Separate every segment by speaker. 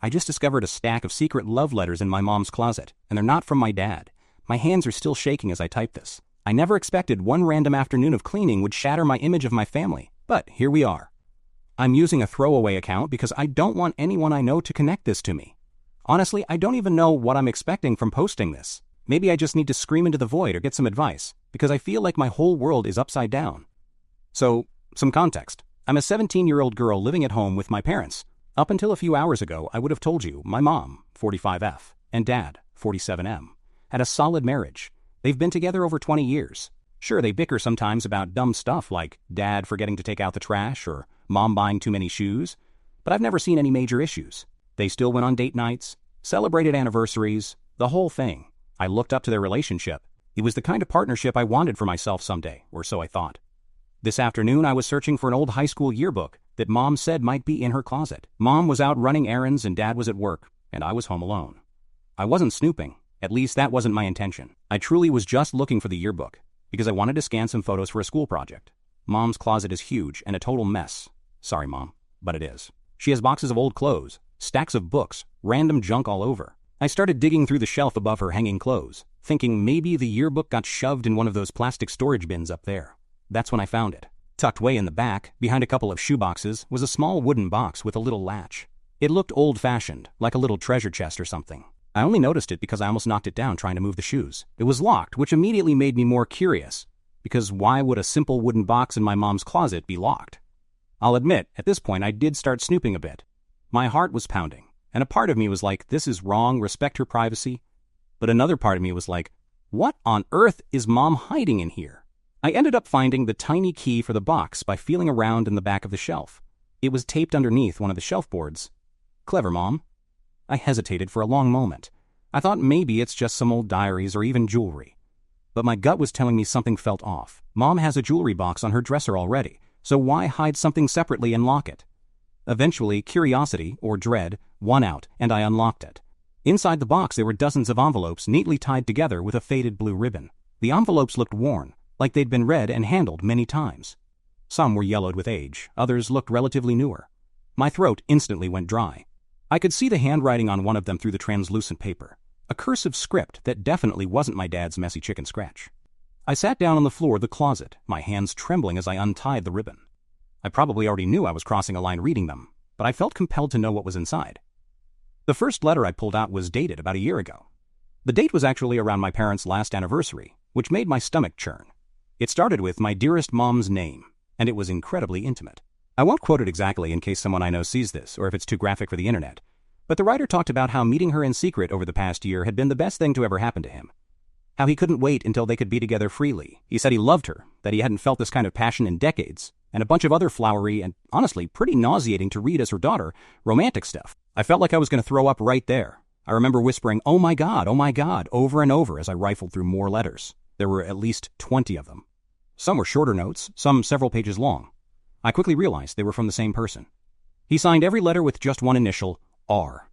Speaker 1: I just discovered a stack of secret love letters in my mom's closet, and they're not from my dad. My hands are still shaking as I type this. I never expected one random afternoon of cleaning would shatter my image of my family, but here we are. I'm using a throwaway account because I don't want anyone I know to connect this to me. Honestly, I don't even know what I'm expecting from posting this. Maybe I just need to scream into the void or get some advice, because I feel like my whole world is upside down. So, some context. I'm a 17-year-old girl living at home with my parents. Up until a few hours ago, I would have told you my mom, 45F, and dad, 47M, had a solid marriage. They've been together over 20 years. Sure, they bicker sometimes about dumb stuff like dad forgetting to take out the trash or mom buying too many shoes, but I've never seen any major issues. They still went on date nights, celebrated anniversaries, the whole thing. I looked up to their relationship. It was the kind of partnership I wanted for myself someday, or so I thought. This afternoon, I was searching for an old high school yearbook that Mom said might be in her closet. Mom was out running errands and Dad was at work, and I was home alone. I wasn't snooping. At least that wasn't my intention. I truly was just looking for the yearbook, because I wanted to scan some photos for a school project. Mom's closet is huge and a total mess. Sorry, Mom, but it is. She has boxes of old clothes, stacks of books, random junk all over. I started digging through the shelf above her hanging clothes, thinking maybe the yearbook got shoved in one of those plastic storage bins up there. That's when I found it. Tucked way in the back, behind a couple of shoeboxes, was a small wooden box with a little latch. It looked old-fashioned, like a little treasure chest or something. I only noticed it because I almost knocked it down trying to move the shoes. It was locked, which immediately made me more curious, because why would a simple wooden box in my mom's closet be locked? I'll admit, at this point I did start snooping a bit. My heart was pounding, and a part of me was like, this is wrong, respect her privacy. But another part of me was like, what on earth is Mom hiding in here? I ended up finding the tiny key for the box by feeling around in the back of the shelf. It was taped underneath one of the shelf boards. Clever, Mom. I hesitated for a long moment. I thought maybe it's just some old diaries or even jewelry. But my gut was telling me something felt off. Mom has a jewelry box on her dresser already, so why hide something separately and lock it? Eventually, curiosity, or dread, won out, and I unlocked it. Inside the box there were dozens of envelopes neatly tied together with a faded blue ribbon. The envelopes looked worn, like they'd been read and handled many times. Some were yellowed with age, others looked relatively newer. My throat instantly went dry. I could see the handwriting on one of them through the translucent paper, a cursive script that definitely wasn't my dad's messy chicken scratch. I sat down on the floor of the closet, my hands trembling as I untied the ribbon. I probably already knew I was crossing a line reading them, but I felt compelled to know what was inside. The first letter I pulled out was dated about a year ago. The date was actually around my parents' last anniversary, which made my stomach churn. It started with my dearest mom's name, and it was incredibly intimate. I won't quote it exactly in case someone I know sees this or if it's too graphic for the internet, but the writer talked about how meeting her in secret over the past year had been the best thing to ever happen to him. How he couldn't wait until they could be together freely. He said he loved her, that he hadn't felt this kind of passion in decades, and a bunch of other flowery and, honestly, pretty nauseating to read as her daughter, romantic stuff. I felt like I was going to throw up right there. I remember whispering, oh my God, over and over as I rifled through more letters. There were at least 20 of them. Some were shorter notes, some several pages long. I quickly realized they were from the same person. He signed every letter with just one initial, R.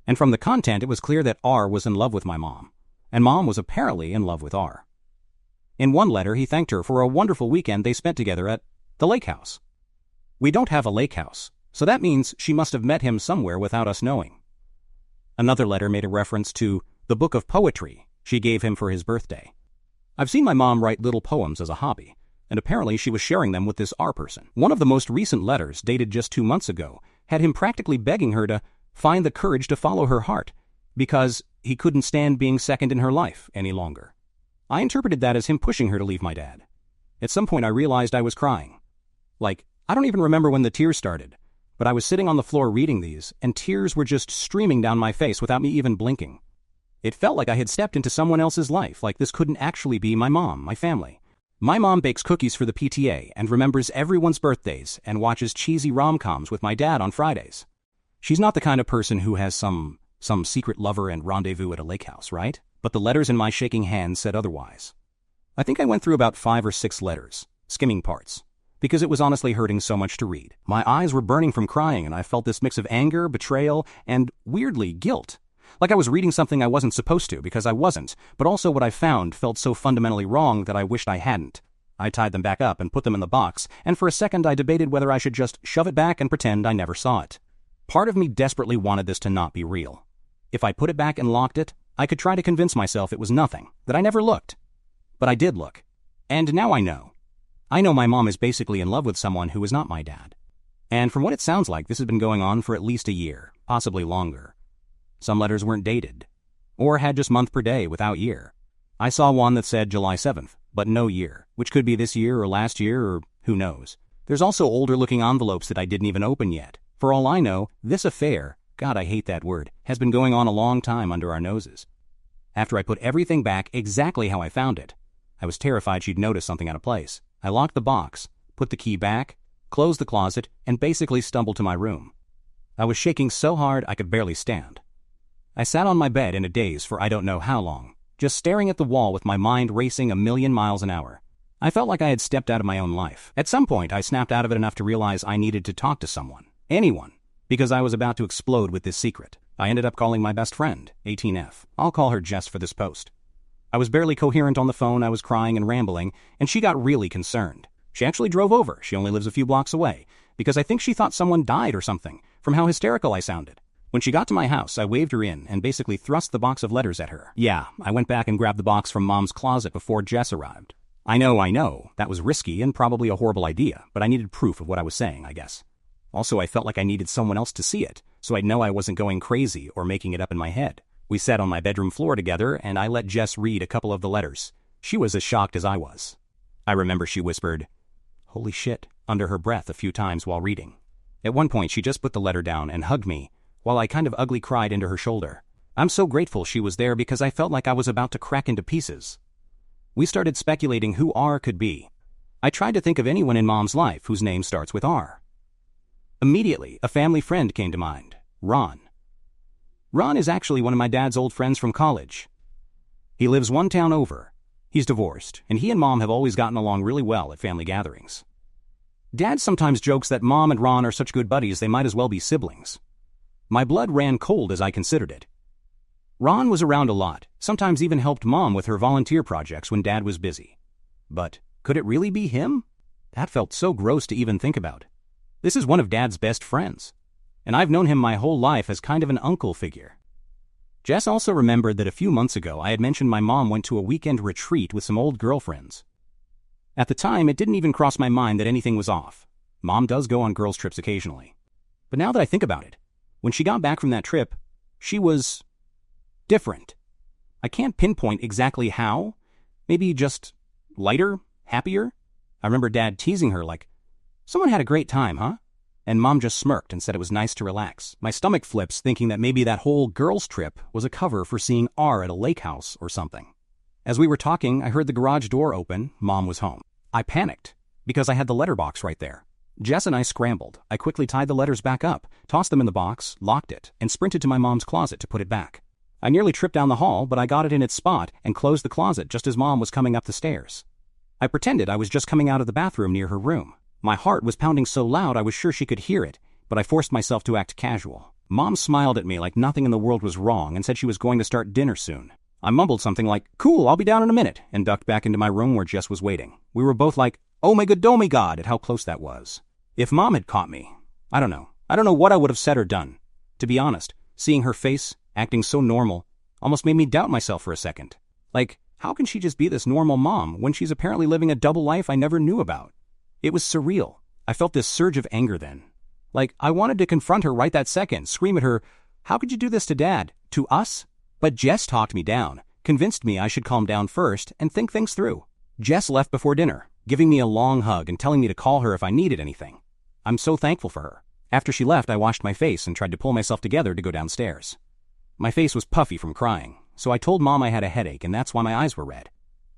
Speaker 1: And from the content, it was clear that R was in love with my mom, and Mom was apparently in love with R. In one letter, he thanked her for a wonderful weekend they spent together at the lake house. We don't have a lake house, so that means she must have met him somewhere without us knowing. Another letter made a reference to the book of poetry she gave him for his birthday. I've seen my mom write little poems as a hobby, and apparently she was sharing them with this R person. One of the most recent letters, dated just 2 months ago, had him practically begging her to find the courage to follow her heart, because he couldn't stand being second in her life any longer. I interpreted that as him pushing her to leave my dad. At some point I realized I was crying. I don't even remember when the tears started, but I was sitting on the floor reading these, and tears were just streaming down my face without me even blinking. It felt like I had stepped into someone else's life, like this couldn't actually be my mom, my family. My mom bakes cookies for the PTA and remembers everyone's birthdays and watches cheesy rom-coms with my dad on Fridays. She's not the kind of person who has some secret lover and rendezvous at a lake house, right? But the letters in my shaking hand said otherwise. I think I went through about 5 or 6 letters, skimming parts, because it was honestly hurting so much to read. My eyes were burning from crying and I felt this mix of anger, betrayal, and, weirdly, guilt. Like I was reading something I wasn't supposed to because I wasn't, but also what I found felt so fundamentally wrong that I wished I hadn't. I tied them back up and put them in the box, and for a second I debated whether I should just shove it back and pretend I never saw it. Part of me desperately wanted this to not be real. If I put it back and locked it, I could try to convince myself it was nothing, that I never looked. But I did look. And now I know. I know my mom is basically in love with someone who is not my dad. And from what it sounds like, this has been going on for at least a year, possibly longer. Some letters weren't dated, or had just month per day without year. I saw one that said July 7th, but no year, which could be this year or last year or who knows. There's also older-looking envelopes that I didn't even open yet. For all I know, this affair, God, I hate that word, has been going on a long time under our noses. After I put everything back exactly how I found it, I was terrified she'd notice something out of place. I locked the box, put the key back, closed the closet, and basically stumbled to my room. I was shaking so hard I could barely stand. I sat on my bed in a daze for I don't know how long, just staring at the wall with my mind racing 1,000,000 miles an hour. I felt like I had stepped out of my own life. At some point, I snapped out of it enough to realize I needed to talk to someone, anyone, because I was about to explode with this secret. I ended up calling my best friend, 18F. I'll call her Jess for this post. I was barely coherent on the phone, I was crying and rambling, and she got really concerned. She actually drove over, she only lives a few blocks away, because I think she thought someone died or something, from how hysterical I sounded. When she got to my house, I waved her in and basically thrust the box of letters at her. Yeah, I went back and grabbed the box from Mom's closet before Jess arrived. I know, that was risky and probably a horrible idea, but I needed proof of what I was saying, I guess. Also, I felt like I needed someone else to see it, so I'd know I wasn't going crazy or making it up in my head. We sat on my bedroom floor together, and I let Jess read a couple of the letters. She was as shocked as I was. I remember she whispered, "Holy shit," under her breath a few times while reading. At one point, she just put the letter down and hugged me, while I kind of ugly cried into her shoulder. I'm so grateful she was there because I felt like I was about to crack into pieces. We started speculating who R could be. I tried to think of anyone in Mom's life whose name starts with R. Immediately, a family friend came to mind, Ron. Ron is actually one of my dad's old friends from college. He lives one town over. He's divorced, and he and Mom have always gotten along really well at family gatherings. Dad sometimes jokes that Mom and Ron are such good buddies they might as well be siblings. My blood ran cold as I considered it. Ron was around a lot, sometimes even helped Mom with her volunteer projects when Dad was busy. But could it really be him? That felt so gross to even think about. This is one of Dad's best friends, and I've known him my whole life as kind of an uncle figure. Jess also remembered that a few months ago I had mentioned my mom went to a weekend retreat with some old girlfriends. At the time, it didn't even cross my mind that anything was off. Mom does go on girls' trips occasionally. But now that I think about it, when she got back from that trip, she was different. I can't pinpoint exactly how. Maybe just lighter, happier. I remember Dad teasing her like, "Someone had a great time, huh?" And Mom just smirked and said it was nice to relax. My stomach flips thinking that maybe that whole girls' trip was a cover for seeing R at a lake house or something. As we were talking, I heard the garage door open. Mom was home. I panicked because I had the letterbox right there. Jess and I scrambled. I quickly tied the letters back up, tossed them in the box, locked it, and sprinted to my mom's closet to put it back. I nearly tripped down the hall, but I got it in its spot and closed the closet just as Mom was coming up the stairs. I pretended I was just coming out of the bathroom near her room. My heart was pounding so loud I was sure she could hear it, but I forced myself to act casual. Mom smiled at me like nothing in the world was wrong and said she was going to start dinner soon. I mumbled something like, "Cool, I'll be down in a minute," and ducked back into my room where Jess was waiting. We were both like, "Oh my God," at how close that was. If Mom had caught me, I don't know what I would have said or done. To be honest, seeing her face, acting so normal, almost made me doubt myself for a second. Like, how can she just be this normal mom when she's apparently living a double life I never knew about? It was surreal. I felt this surge of anger then. Like, I wanted to confront her right that second, scream at her, "How could you do this to Dad? To us?" But Jess talked me down, convinced me I should calm down first and think things through. Jess left before dinner, giving me a long hug and telling me to call her if I needed anything. I'm so thankful for her. After she left, I washed my face and tried to pull myself together to go downstairs. My face was puffy from crying, so I told Mom I had a headache and that's why my eyes were red.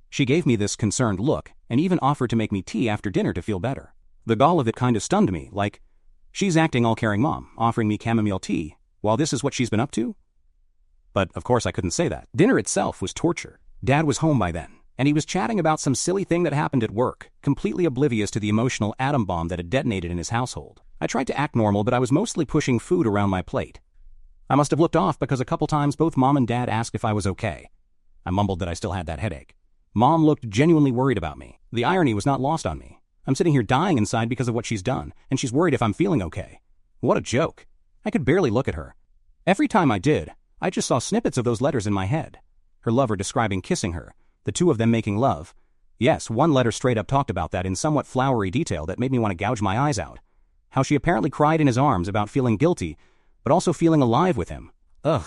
Speaker 1: She gave me this concerned look and even offered to make me tea after dinner to feel better. The gall of it kind of stunned me, like, she's acting all caring mom, offering me chamomile tea, while this is what she's been up to? But of course I couldn't say that. Dinner itself was torture. Dad was home by then, and he was chatting about some silly thing that happened at work, completely oblivious to the emotional atom bomb that had detonated in his household. I tried to act normal, but I was mostly pushing food around my plate. I must have looked off because a couple times both Mom and Dad asked if I was okay. I mumbled that I still had that headache. Mom looked genuinely worried about me. The irony was not lost on me. I'm sitting here dying inside because of what she's done, and she's worried if I'm feeling okay. What a joke. I could barely look at her. Every time I did, I just saw snippets of those letters in my head. Her lover describing kissing her, the two of them making love. Yes, one letter straight up talked about that in somewhat flowery detail that made me want to gouge my eyes out. How she apparently cried in his arms about feeling guilty, but also feeling alive with him. Ugh.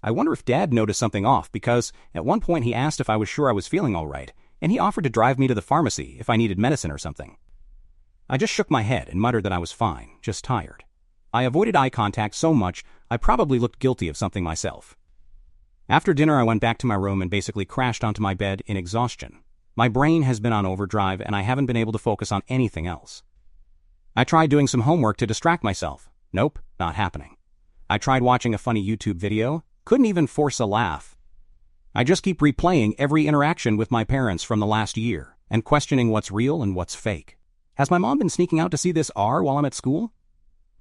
Speaker 1: I wonder if Dad noticed something off, because at one point he asked if I was sure I was feeling all right, and he offered to drive me to the pharmacy if I needed medicine or something. I just shook my head and muttered that I was fine, just tired. I avoided eye contact so much I probably looked guilty of something myself. After dinner I went back to my room and basically crashed onto my bed in exhaustion. My brain has been on overdrive and I haven't been able to focus on anything else. I tried doing some homework to distract myself. Nope, not happening. I tried watching a funny YouTube video, couldn't even force a laugh. I just keep replaying every interaction with my parents from the last year and questioning what's real and what's fake. Has my mom been sneaking out to see this R while I'm at school?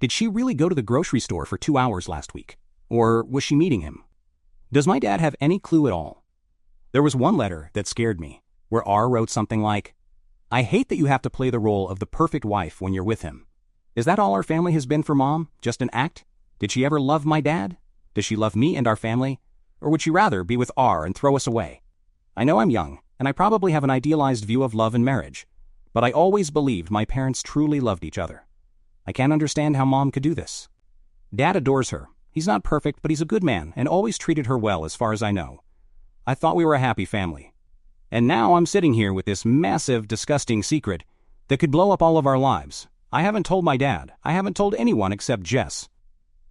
Speaker 1: Did she really go to the grocery store for 2 hours last week? Or was she meeting him? Does my dad have any clue at all? There was one letter that scared me, where R wrote something like, "I hate that you have to play the role of the perfect wife when you're with him. Is that all our family has been for Mom? Just an act? Did she ever love my dad? Does she love me and our family? Or would she rather be with R and throw us away? I know I'm young, and I probably have an idealized view of love and marriage, but I always believed my parents truly loved each other. I can't understand how Mom could do this. Dad adores her. He's not perfect, but he's a good man and always treated her well as far as I know. I thought we were a happy family. And now I'm sitting here with this massive, disgusting secret that could blow up all of our lives. I haven't told my dad. I haven't told anyone except Jess.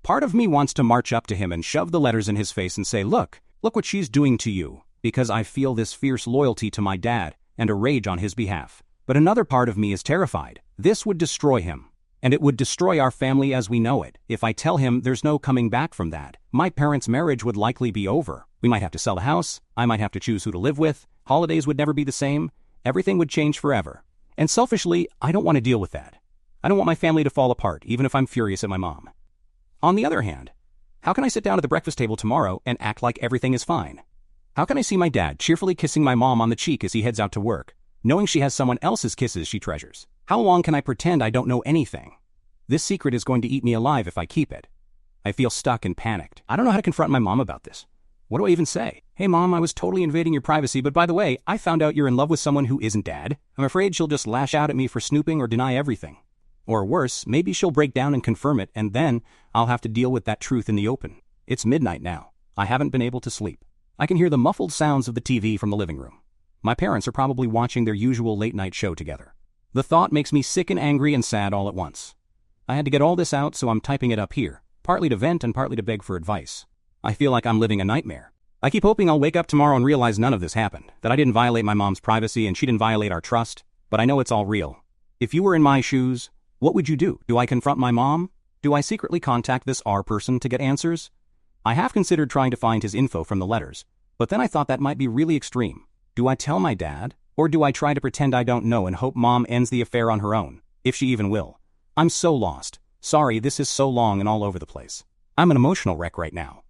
Speaker 1: Part of me wants to march up to him and shove the letters in his face and say, look what she's doing to you, because I feel this fierce loyalty to my dad and a rage on his behalf. But another part of me is terrified. This would destroy him. And it would destroy our family as we know it. If I tell him there's no coming back from that, my parents' marriage would likely be over. We might have to sell the house, I might have to choose who to live with, holidays would never be the same, everything would change forever. And selfishly, I don't want to deal with that. I don't want my family to fall apart, even if I'm furious at my mom. On the other hand, how can I sit down at the breakfast table tomorrow and act like everything is fine? How can I see my dad cheerfully kissing my mom on the cheek as he heads out to work, knowing she has someone else's kisses she treasures? How long can I pretend I don't know anything? This secret is going to eat me alive if I keep it. I feel stuck and panicked. I don't know how to confront my mom about this. What do I even say? Hey Mom, I was totally invading your privacy, but by the way, I found out you're in love with someone who isn't Dad. I'm afraid she'll just lash out at me for snooping or deny everything. Or worse, maybe she'll break down and confirm it, and then I'll have to deal with that truth in the open. It's midnight now. I haven't been able to sleep. I can hear the muffled sounds of the TV from the living room. My parents are probably watching their usual late-night show together. The thought makes me sick and angry and sad all at once. I had to get all this out, so I'm typing it up here, partly to vent and partly to beg for advice. I feel like I'm living a nightmare. I keep hoping I'll wake up tomorrow and realize none of this happened, that I didn't violate my mom's privacy and she didn't violate our trust, but I know it's all real. If you were in my shoes, what would you do? Do I confront my mom? Do I secretly contact this R person to get answers? I have considered trying to find his info from the letters, but then I thought that might be really extreme. Do I tell my dad? Or do I try to pretend I don't know and hope Mom ends the affair on her own, if she even will? I'm so lost. Sorry, this is so long and all over the place. I'm an emotional wreck right now.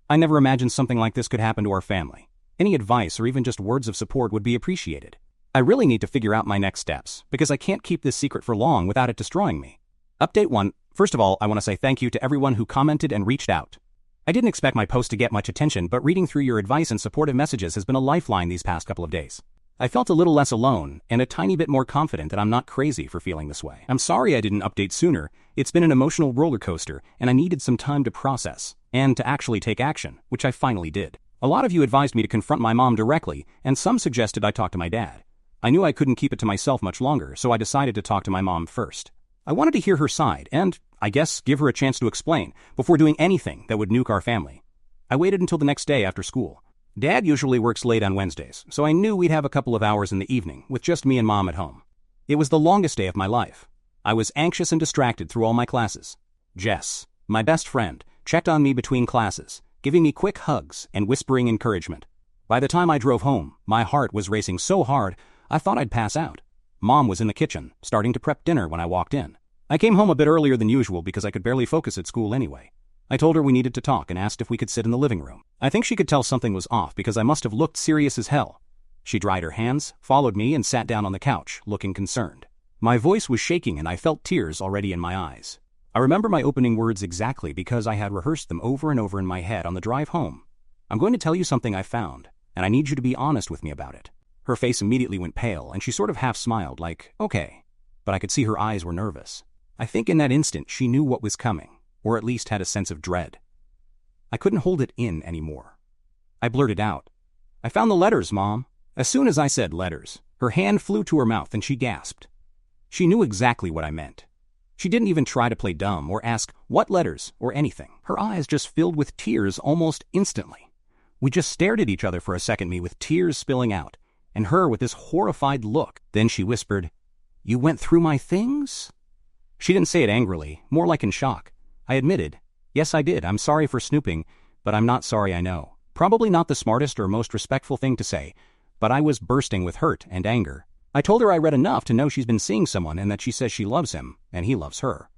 Speaker 1: I never imagined something like this could happen to our family. Any advice or even just words of support would be appreciated. I really need to figure out my next steps, because I can't keep this secret for long without it destroying me. Update 1. First of all, I want to say thank you to everyone who commented and reached out. I didn't expect my post to get much attention, but reading through your advice and supportive messages has been a lifeline these past couple of days. I felt a little less alone and a tiny bit more confident that I'm not crazy for feeling this way. I'm sorry I didn't update sooner. It's been an emotional roller coaster and I needed some time to process and to actually take action, which I finally did. A lot of you advised me to confront my mom directly and some suggested I talk to my dad. I knew I couldn't keep it to myself much longer, so I decided to talk to my mom first. I wanted to hear her side and, I guess, give her a chance to explain before doing anything that would nuke our family. I waited until the next day after school. Dad usually works late on Wednesdays, so I knew we'd have a couple of hours in the evening with just me and Mom at home. It was the longest day of my life. I was anxious and distracted through all my classes. Jess, my best friend, checked on me between classes, giving me quick hugs and whispering encouragement. By the time I drove home, my heart was racing so hard I thought I'd pass out. Mom was in the kitchen, starting to prep dinner when I walked in. I came home a bit earlier than usual because I could barely focus at school anyway. I told her we needed to talk and asked if we could sit in the living room. I think she could tell something was off because I must have looked serious as hell. She dried her hands, followed me, and sat down on the couch, looking concerned. My voice was shaking and I felt tears already in my eyes. I remember my opening words exactly because I had rehearsed them over and over in my head on the drive home. I'm going to tell you something I found, and I need you to be honest with me about it. Her face immediately went pale, and she sort of half smiled, like, okay. But I could see her eyes were nervous. I think in that instant she knew what was coming, or at least had a sense of dread. I couldn't hold it in anymore. I blurted out, I found the letters, Mom. As soon as I said letters, her hand flew to her mouth and she gasped. She knew exactly what I meant. She didn't even try to play dumb or ask what letters or anything. Her eyes just filled with tears almost instantly. We just stared at each other for a second, me with tears spilling out, and her with this horrified look. Then she whispered, You went through my things? She didn't say it angrily, more like in shock. I admitted, yes I did, I'm sorry for snooping, but I'm not sorry I know. Probably not the smartest or most respectful thing to say, but I was bursting with hurt and anger. I told her I read enough to know she's been seeing someone and that she says she loves him, and he loves her.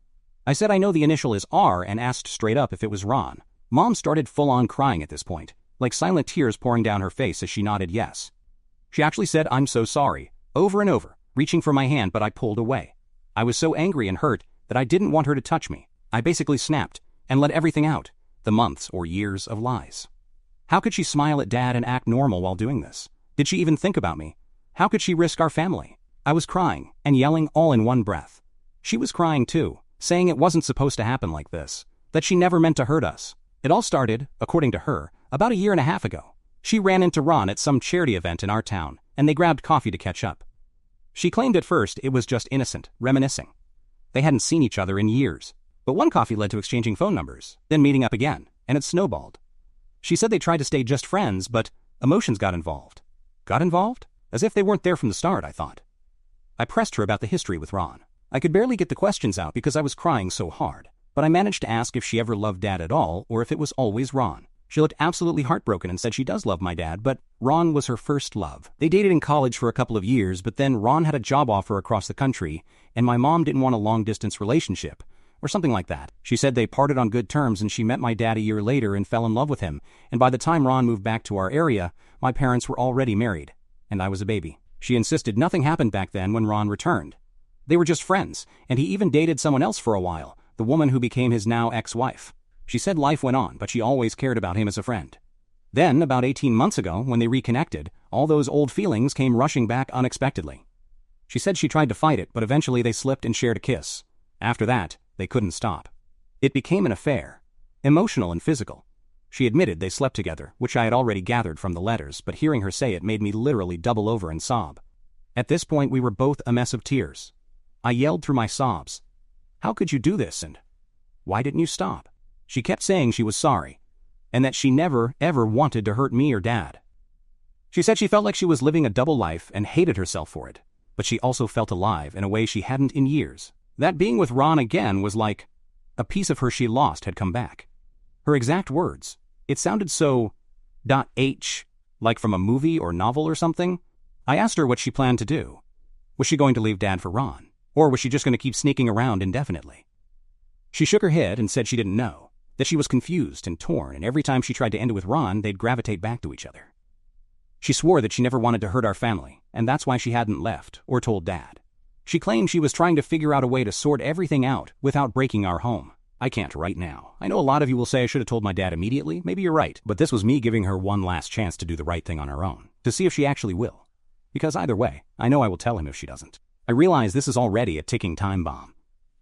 Speaker 1: I said I know the initial is R and asked straight up if it was Ron. Mom started full-on crying at this point, like silent tears pouring down her face as she nodded yes. She actually said I'm so sorry, over and over, reaching for my hand, but I pulled away. I was so angry and hurt that I didn't want her to touch me. I basically snapped and let everything out, the months or years of lies. How could she smile at Dad and act normal while doing this? Did she even think about me? How could she risk our family? I was crying and yelling all in one breath. She was crying too, saying it wasn't supposed to happen like this, that she never meant to hurt us. It all started, according to her, about a year and a half ago. She ran into Ron at some charity event in our town, and they grabbed coffee to catch up. She claimed at first it was just innocent, reminiscing. They hadn't seen each other in years, but one coffee led to exchanging phone numbers, then meeting up again, and it snowballed. She said they tried to stay just friends, but emotions got involved. Got involved? As if they weren't there from the start, I thought. I pressed her about the history with Ron. I could barely get the questions out because I was crying so hard, but I managed to ask if she ever loved Dad at all or if it was always Ron. She looked absolutely heartbroken and said she does love my dad, but Ron was her first love. They dated in college for a couple of years, but then Ron had a job offer across the country, and my mom didn't want a long-distance relationship, or something like that. She said they parted on good terms and she met my dad a year later and fell in love with him, and by the time Ron moved back to our area, my parents were already married, and I was a baby. She insisted nothing happened back then when Ron returned. They were just friends, and he even dated someone else for a while, the woman who became his now ex-wife. She said life went on, but she always cared about him as a friend. Then, about 18 months ago, when they reconnected, all those old feelings came rushing back unexpectedly. She said she tried to fight it, but eventually they slipped and shared a kiss. After that, they couldn't stop. It became an affair, emotional and physical. She admitted they slept together, which I had already gathered from the letters, but hearing her say it made me literally double over and sob. At this point, we were both a mess of tears. I yelled through my sobs, "How could you do this, and why didn't you stop?" She kept saying she was sorry, and that she never, ever wanted to hurt me or Dad. She said she felt like she was living a double life and hated herself for it, but she also felt alive in a way she hadn't in years. That being with Ron again was like a piece of her she lost had come back. Her exact words, it sounded so .h, like from a movie or novel or something. I asked her what she planned to do. Was she going to leave Dad for Ron, or was she just going to keep sneaking around indefinitely? She shook her head and said she didn't know, that she was confused and torn, and every time she tried to end it with Ron, they'd gravitate back to each other. She swore that she never wanted to hurt our family, and that's why she hadn't left or told Dad. She claimed she was trying to figure out a way to sort everything out without breaking our home. I can't right now. I know a lot of you will say I should have told my dad immediately. Maybe you're right, but this was me giving her one last chance to do the right thing on her own, to see if she actually will. Because either way, I know I will tell him if she doesn't. I realize this is already a ticking time bomb.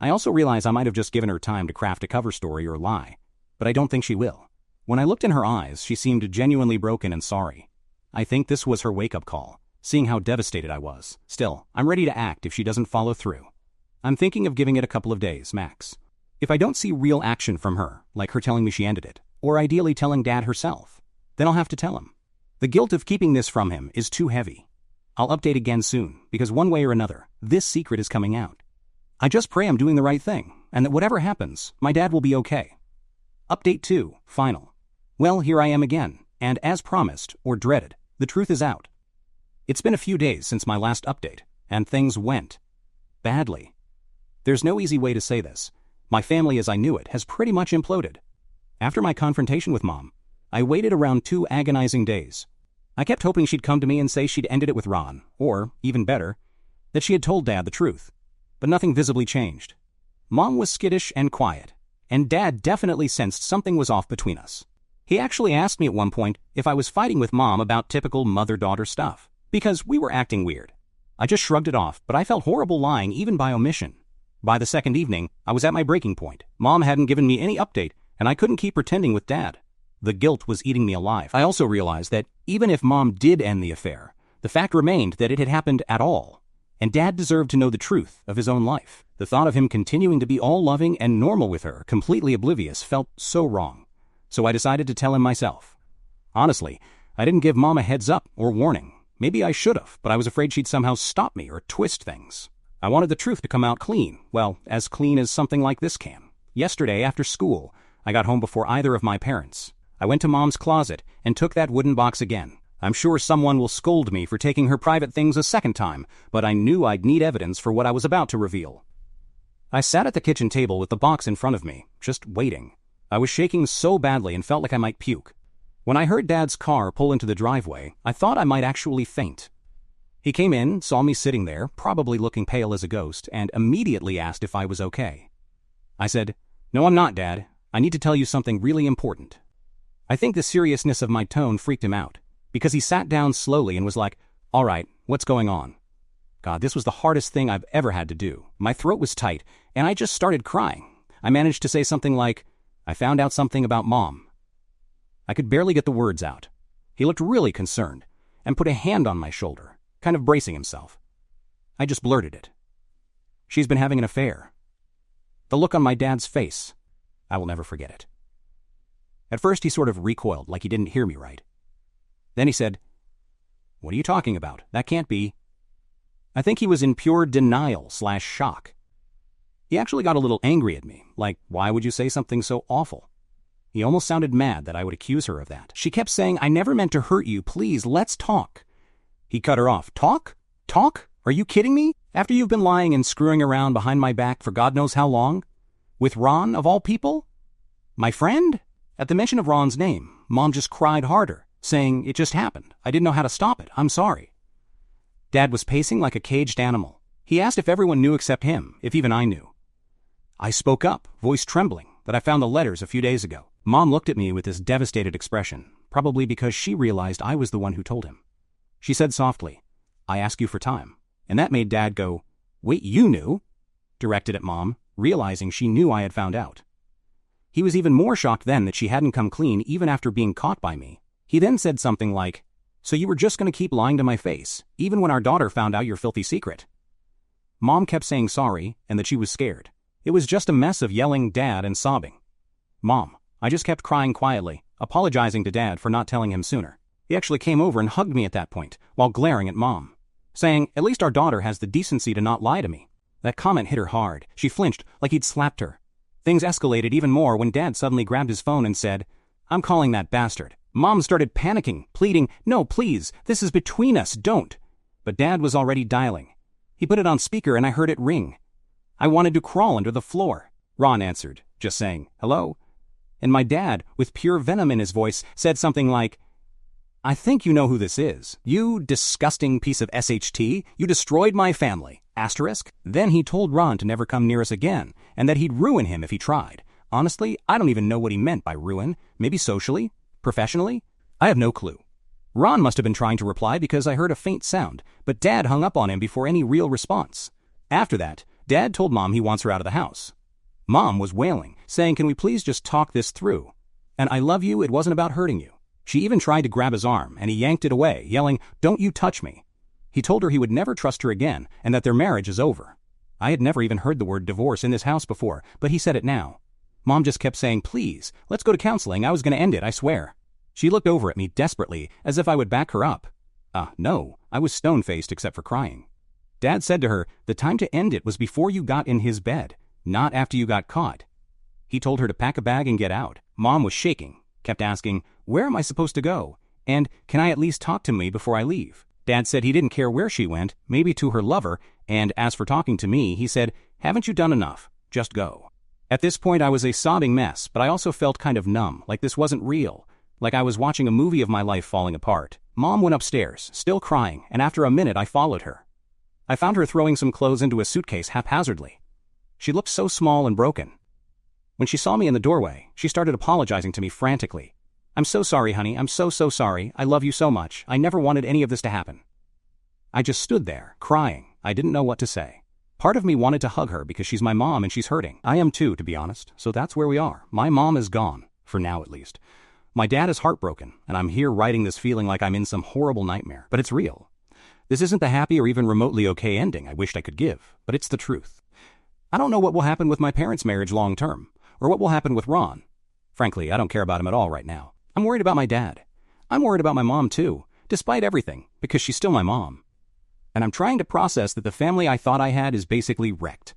Speaker 1: I also realize I might have just given her time to craft a cover story or lie, but I don't think she will. When I looked in her eyes, she seemed genuinely broken and sorry. I think this was her wake-up call, seeing how devastated I was. Still, I'm ready to act if she doesn't follow through. I'm thinking of giving it a couple of days, max. If I don't see real action from her, like her telling me she ended it, or ideally telling Dad herself, then I'll have to tell him. The guilt of keeping this from him is too heavy. I'll update again soon, because one way or another, this secret is coming out. I just pray I'm doing the right thing, and that whatever happens, my dad will be okay. Update 2, final. Well, here I am again, and as promised, or dreaded, the truth is out. It's been a few days since my last update, and things went badly. There's no easy way to say this. My family as I knew it has pretty much imploded. After my confrontation with Mom, I waited around 2 agonizing days. I kept hoping she'd come to me and say she'd ended it with Ron, or, even better, that she had told Dad the truth. But nothing visibly changed. Mom was skittish and quiet, and Dad definitely sensed something was off between us. He actually asked me at one point if I was fighting with Mom about typical mother-daughter stuff, because we were acting weird. I just shrugged it off, but I felt horrible lying even by omission. By the second evening, I was at my breaking point. Mom hadn't given me any update, and I couldn't keep pretending with Dad. The guilt was eating me alive. I also realized that even if Mom did end the affair, the fact remained that it had happened at all, and Dad deserved to know the truth of his own life. The thought of him continuing to be all loving and normal with her, completely oblivious, felt so wrong. So I decided to tell him myself. Honestly, I didn't give Mom a heads up or warning. Maybe I should have, but I was afraid she'd somehow stop me or twist things. I wanted the truth to come out clean, well, as clean as something like this can. Yesterday, after school, I got home before either of my parents. I went to Mom's closet and took that wooden box again. I'm sure someone will scold me for taking her private things a second time, but I knew I'd need evidence for what I was about to reveal. I sat at the kitchen table with the box in front of me, just waiting. I was shaking so badly and felt like I might puke. When I heard Dad's car pull into the driveway, I thought I might actually faint. He came in, saw me sitting there, probably looking pale as a ghost, and immediately asked if I was okay. I said, "No, I'm not, Dad. I need to tell you something really important." I think the seriousness of my tone freaked him out, because he sat down slowly and was like, "All right, what's going on?" God, this was the hardest thing I've ever had to do. My throat was tight, and I just started crying. I managed to say something like, "I found out something about Mom." I could barely get the words out. He looked really concerned, and put a hand on my shoulder, kind of bracing himself. I just blurted it. "She's been having an affair." The look on my dad's face, I will never forget it. At first he sort of recoiled like he didn't hear me right. Then he said, "What are you talking about? That can't be." I think he was in pure denial/shock. He actually got a little angry at me, like, why would you say something so awful? He almost sounded mad that I would accuse her of that. She kept saying, "I never meant to hurt you, please, let's talk." He cut her off. "Talk? Talk? Are you kidding me? After you've been lying and screwing around behind my back for God knows how long? With Ron, of all people? My friend?" At the mention of Ron's name, Mom just cried harder, saying, "It just happened. I didn't know how to stop it. I'm sorry." Dad was pacing like a caged animal. He asked if everyone knew except him, if even I knew. I spoke up, voice trembling, that I found the letters a few days ago. Mom looked at me with this devastated expression, probably because she realized I was the one who told him. She said softly, "I ask you for time." And that made Dad go, "Wait, you knew?" Directed at Mom, realizing she knew I had found out. He was even more shocked then that she hadn't come clean even after being caught by me. He then said something like, "So you were just going to keep lying to my face, even when our daughter found out your filthy secret?" Mom kept saying sorry and that she was scared. It was just a mess of yelling, Dad, and sobbing. "Mom," I just kept crying quietly, apologizing to Dad for not telling him sooner. He actually came over and hugged me at that point, while glaring at Mom, saying, "At least our daughter has the decency to not lie to me." That comment hit her hard. She flinched like he'd slapped her. Things escalated even more when Dad suddenly grabbed his phone and said, "I'm calling that bastard." Mom started panicking, pleading, "No, please, this is between us, don't." But Dad was already dialing. He put it on speaker and I heard it ring. I wanted to crawl under the floor. Ron answered, just saying, "Hello?" And my dad, with pure venom in his voice, said something like, "I think you know who this is. You disgusting piece of SHT. You destroyed my family. Asterisk." Then he told Ron to never come near us again, and that he'd ruin him if he tried. Honestly, I don't even know what he meant by ruin. Maybe socially? Professionally? I have no clue. Ron must have been trying to reply because I heard a faint sound, but Dad hung up on him before any real response. After that, Dad told Mom he wants her out of the house. Mom was wailing, saying, "Can we please just talk this through? And I love you, it wasn't about hurting you." She even tried to grab his arm, and he yanked it away, yelling, "Don't you touch me." He told her he would never trust her again, and that their marriage is over. I had never even heard the word divorce in this house before, but he said it now. Mom just kept saying, "Please, let's go to counseling. I was going to end it, I swear." She looked over at me desperately, as if I would back her up. No, I was stone-faced except for crying. Dad said to her, "The time to end it was before you got in his bed, not after you got caught." He told her to pack a bag and get out. Mom was shaking, kept asking, "Where am I supposed to go? And can I at least talk to me before I leave?" Dad said he didn't care where she went, maybe to her lover, and as for talking to me, he said, "Haven't you done enough? Just go." At this point I was a sobbing mess, but I also felt kind of numb, like this wasn't real, like I was watching a movie of my life falling apart. Mom went upstairs, still crying, and after a minute I followed her. I found her throwing some clothes into a suitcase haphazardly. She looked so small and broken. When she saw me in the doorway, she started apologizing to me frantically. "I'm so sorry, honey. I'm so sorry. I love you so much. I never wanted any of this to happen." I just stood there, crying. I didn't know what to say. Part of me wanted to hug her because she's my mom and she's hurting. I am too, to be honest. So that's where we are. My mom is gone. For now, at least. My dad is heartbroken, and I'm here writing this feeling like I'm in some horrible nightmare. But it's real. This isn't the happy or even remotely okay ending I wished I could give, but it's the truth. I don't know what will happen with my parents' marriage long term, or what will happen with Ron. Frankly, I don't care about him at all right now. I'm worried about my dad. I'm worried about my mom too, despite everything, because she's still my mom. And I'm trying to process that the family I thought I had is basically wrecked.